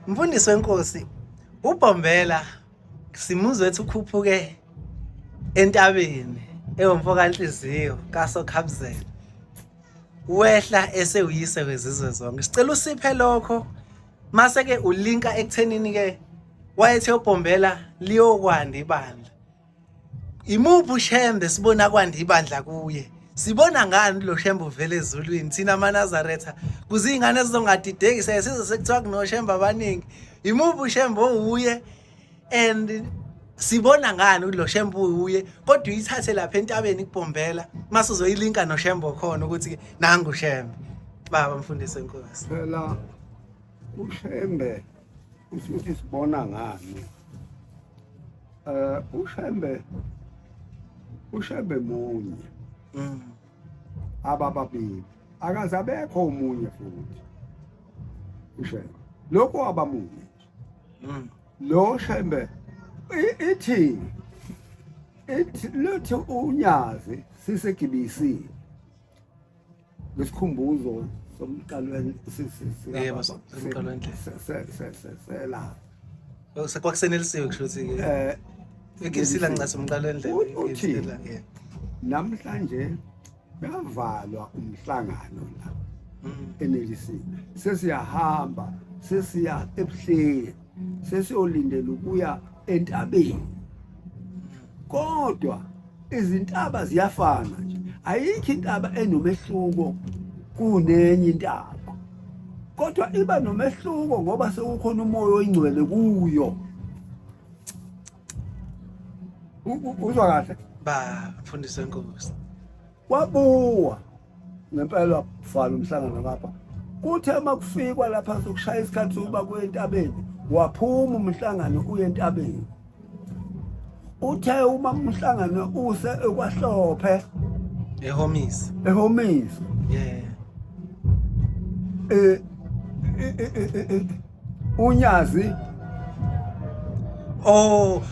Mfundisi wenkosi, uBombela simuzwe ethi ukhuphuke entabeni eyomfokanhliziyo kaSokhabzela. Wehla esewuyise wezizwe zonke. Sicela usiphe lokho mase ke ulinka ekuthenini ke wayethe uBombela liyokwanda ibandla. Imuphi uShembe sibona kwanda ibandla kuye? Sibona ngani lo Shembe uvela ezulwini thina amaNazaretha kuzingane ezizongadideki size sekuthiwa kunoShembe abaningi. Imuphi uShembe uye and sibona ngani lo Shembe uye kodwa uyithathe lapha entabeni kuBombela mase uzoyilinka noShembe khona ukuthi nangu uShembe. Baba mfundisi wenkosi. Phela uShembe usuthi sibona ngani uShembe munye abababili akazabekho umunye futhi uShembe lokho abamunye lo Shembe ithi lethi uNyazi sisegibisini lesikhumbuzo somqalweni yebo somqalweni sela sekwakusenelisiwe kusho ukuthi ikisila ncathi umqalweni uthila namhlanje bayavalwa umhlangano la enelisini sesiyahamba sesiya ebuhleni sesiyolindela ukuya entabeni kodwa izintaba ziyafana nje ayikho intaba enomehluko kunenye intaba kodwa iba nomehluko ngoba sekukhona umoya oyingcwele kuyo uzwa kahle ba mfundisi wenkosi wabuwa ngempela vala umhlangano lapha kuthe makufikwa lapha sokushaya isikhathi sokuba kwentabeni waphuma umhlangano uye entabeni uthe uma umhlangano use ekwahlophe ehomisi yeah uNyazi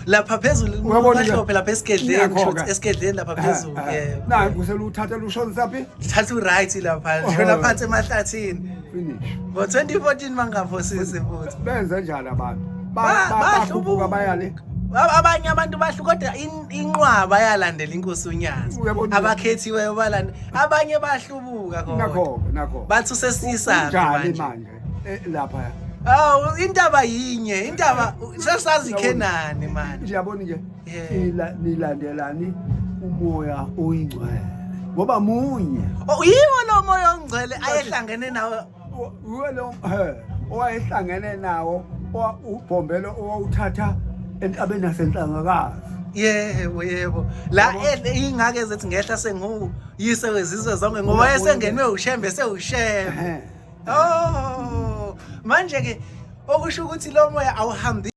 lapha phezulu kwahlophe lapha esikedleni lapha phezulu yebo nangu kusela uthatha lushoni saphi thatha uright lapha shona phansi emahlathini finish ngo 2014 mangaphosisi futhi benze njani abantu bahlubuka bayale abanye abantu bahlu kodwa inqwaba yalandela inkosi uNyazi abakhethiweyo balanda abanye bahlubuka nakho bathi usesisa manje lapha indaba yinye indaba sesazi Kenani manje siyabona nje nilandelani umoya oyingcwele ngoba munye yiwo lo moya ongcwele ayehlangene nawo lo owayehlangene nawo uBombela owawuthatha entabeni yasenhlangakazi yebo la ingake zethi ngehla senguyise wezizwe zonke ngoba yesengenwe uShembe sewuShembe manje ke okusho ukuthi lo moya awuhambi